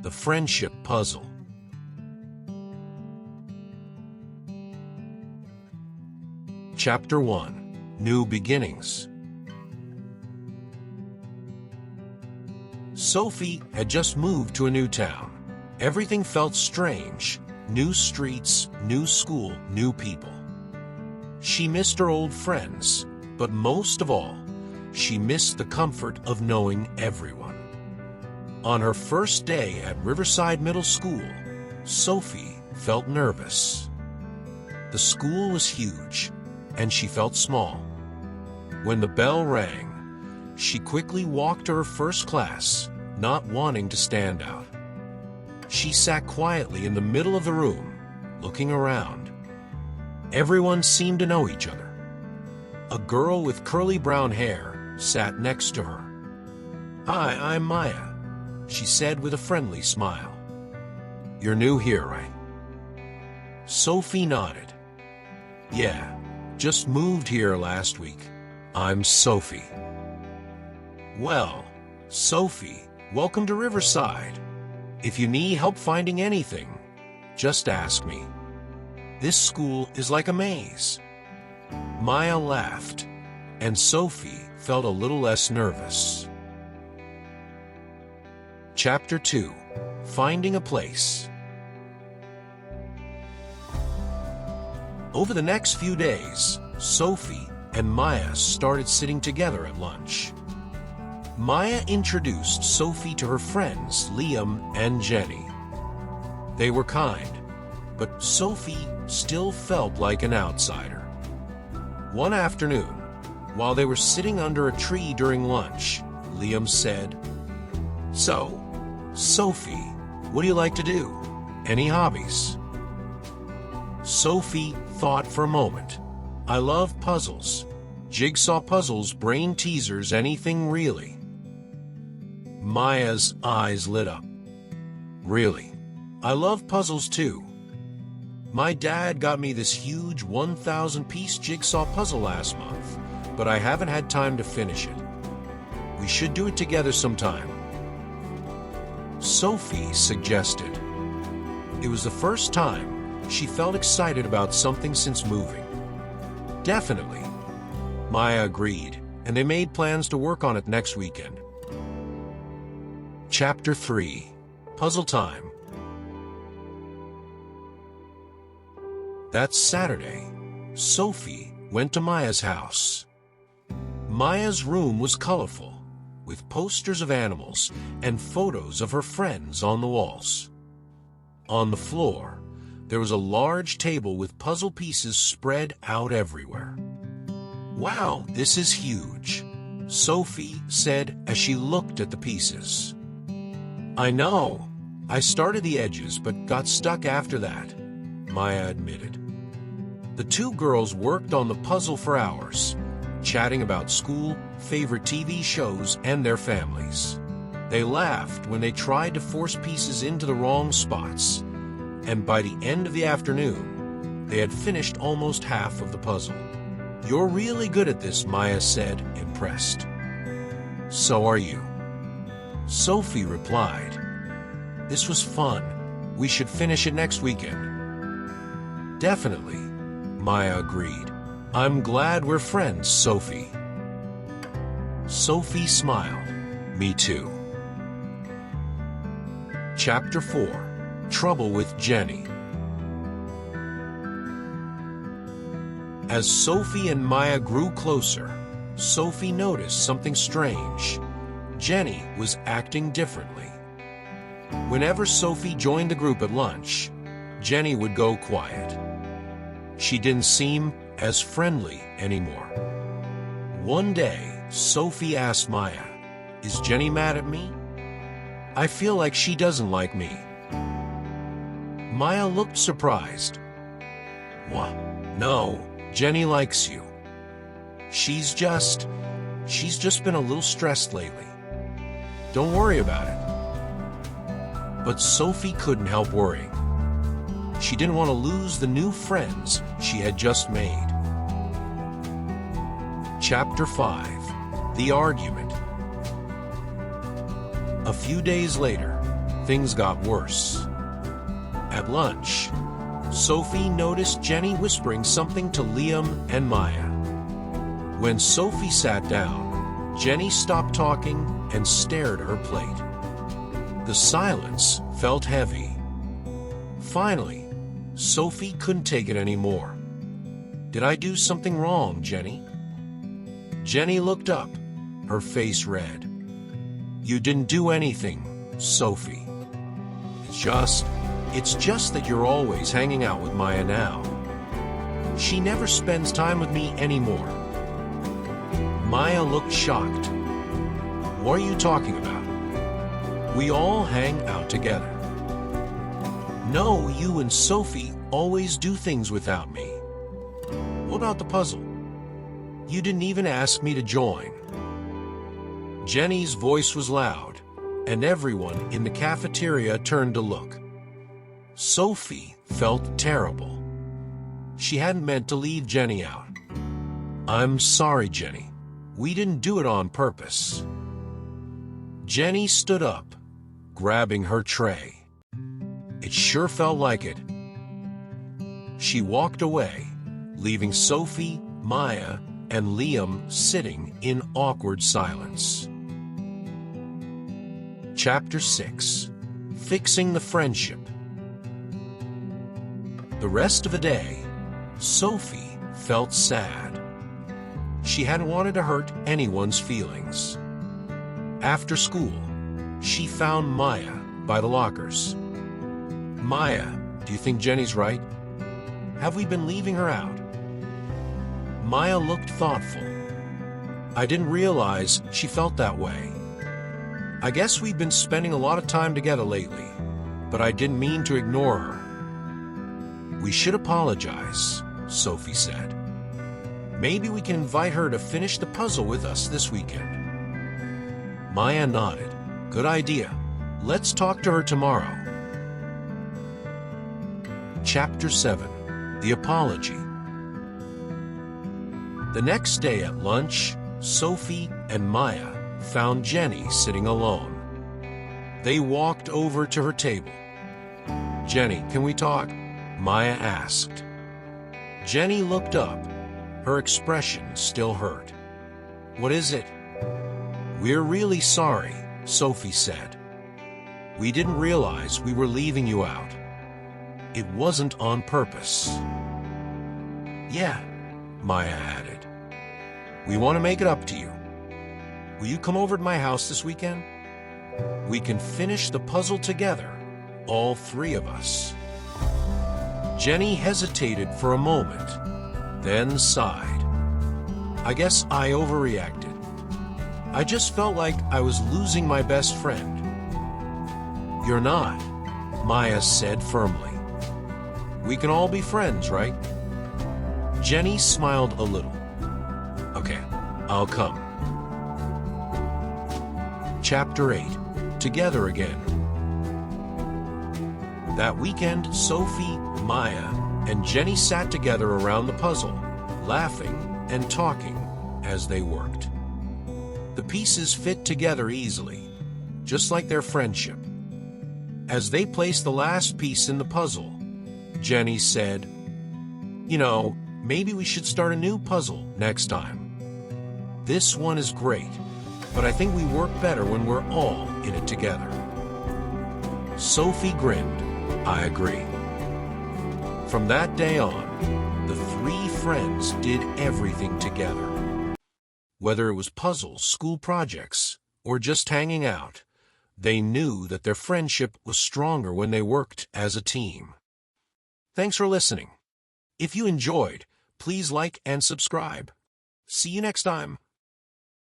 The Friendship Puzzle. Chapter 1. New Beginnings. Sophie had just moved to a new town. Everything felt strange. New streets, new school, new people. She missed her old friends, but most of all, she missed the comfort of knowing everyone. On her first day at Riverside Middle School, Sophie felt nervous. The school was huge, and she felt small. When the bell rang, she quickly walked to her first class, not wanting to stand out. She sat quietly in the middle of the room, looking around. Everyone seemed to know each other. A girl with curly brown hair sat next to her. "Hi, I'm Maya," she said with a friendly smile. "You're new here, right?" Sophie nodded. "Yeah, just moved here last week. I'm Sophie." "Well, Sophie, welcome to Riverside. If you need help finding anything, just ask me. This school is like a maze." Maya laughed, and Sophie felt a little less nervous. Chapter 2. Finding a Place. Over the next few days, Sophie and Maya started sitting together at lunch. Maya introduced Sophie to her friends Liam and Jenny. They were kind, but Sophie still felt like an outsider. One afternoon, while they were sitting under a tree during lunch, Liam said, "So, Sophie, what do you like to do? Any hobbies?" Sophie thought for a moment. "I love puzzles. Jigsaw puzzles, brain teasers, anything really." Maya's eyes lit up. "Really? I love puzzles too. My dad got me this huge 1,000-piece jigsaw puzzle last month, but I haven't had time to finish it. We should do it together sometime." Sophie suggested. It was the first time she felt excited about something since moving. "Definitely," Maya agreed, and they made plans to work on it next weekend. Chapter 3. Puzzle Time. That Saturday, Sophie went to Maya's house. Maya's room was colorful, with posters of animals and photos of her friends on the walls. On the floor, there was a large table with puzzle pieces spread out everywhere. "Wow, this is huge," Sophie said as she looked at the pieces. "I know. I started the edges but got stuck after that," Maya admitted. The two girls worked on the puzzle for hours, chatting about school, favorite TV shows, and their families. They laughed when they tried to force pieces into the wrong spots, and by the end of the afternoon, they had finished almost half of the puzzle. "You're really good at this," Maya said, impressed. "So are you," Sophie replied. "This was fun. We should finish it next weekend." "Definitely," Maya agreed. "I'm glad we're friends, Sophie." Sophie smiled. "Me too." Chapter 4. Trouble with Jenny. As Sophie and Maya grew closer, Sophie noticed something strange. Jenny was acting differently. Whenever Sophie joined the group at lunch, Jenny would go quiet. She didn't seem as friendly anymore. One day, Sophie asked Maya, "Is Jenny mad at me? I feel like she doesn't like me." Maya looked surprised. "What? No, Jenny likes you. She's just been a little stressed lately. Don't worry about it." But Sophie couldn't help worrying. She didn't want to lose the new friends she had just made. Chapter 5. The Argument. A few days later, things got worse. At lunch, Sophie noticed Jenny whispering something to Liam and Maya. When Sophie sat down, Jenny stopped talking and stared at her plate. The silence felt heavy. Finally, Sophie couldn't take it anymore. "Did I do something wrong, Jenny?" Jenny looked up, her face red. "You didn't do anything, Sophie. It's just that you're always hanging out with Maya now. She never spends time with me anymore." Maya looked shocked. "What are you talking about? We all hang out together." "No, you and Sophie always do things without me." "What about the puzzle? You didn't even ask me to join." Jenny's voice was loud, and everyone in the cafeteria turned to look. Sophie felt terrible. She hadn't meant to leave Jenny out. "I'm sorry, Jenny. We didn't do it on purpose." Jenny stood up, grabbing her tray. It sure felt like it. She walked away, leaving Sophie, Maya, and Liam sitting in awkward silence. Chapter 6. Fixing the Friendship. The rest of the day, Sophie felt sad. She hadn't wanted to hurt anyone's feelings. After school, she found Maya by the lockers. "Maya, do you think Jenny's right? Have we been leaving her out?" Maya looked thoughtful. "I didn't realize she felt that way. I guess we've been spending a lot of time together lately, but I didn't mean to ignore her." "We should apologize," Sophie said. "Maybe we can invite her to finish the puzzle with us this weekend." Maya nodded. "Good idea. Let's talk to her tomorrow." Chapter 7. The Apology. The next day at lunch, Sophie and Maya found Jenny sitting alone. They walked over to her table. "Jenny, can we talk?" Maya asked. Jenny looked up. Her expression still hurt. "What is it?" "We're really sorry," Sophie said. "We didn't realize we were leaving you out. It wasn't on purpose." "Yeah," Maya added. "We want to make it up to you. Will you come over to my house this weekend? We can finish the puzzle together, all three of us." Jenny hesitated for a moment, then sighed. "I guess I overreacted. I just felt like I was losing my best friend." "You're not," Maya said firmly. "We can all be friends, right?" Jenny smiled a little. "Okay, I'll come." Chapter 8. Together Again. That weekend, Sophie, Maya, and Jenny sat together around the puzzle, laughing and talking as they worked. The pieces fit together easily, just like their friendship. As they placed the last piece in the puzzle, Jenny said, "You know, maybe we should start a new puzzle next time. This one is great, but I think we work better when we're all in it together." Sophie grinned. "I agree." From that day on, the three friends did everything together. Whether it was puzzles, school projects, or just hanging out, they knew that their friendship was stronger when they worked as a team. Thanks for listening. If you enjoyed, please like and subscribe. See you next time.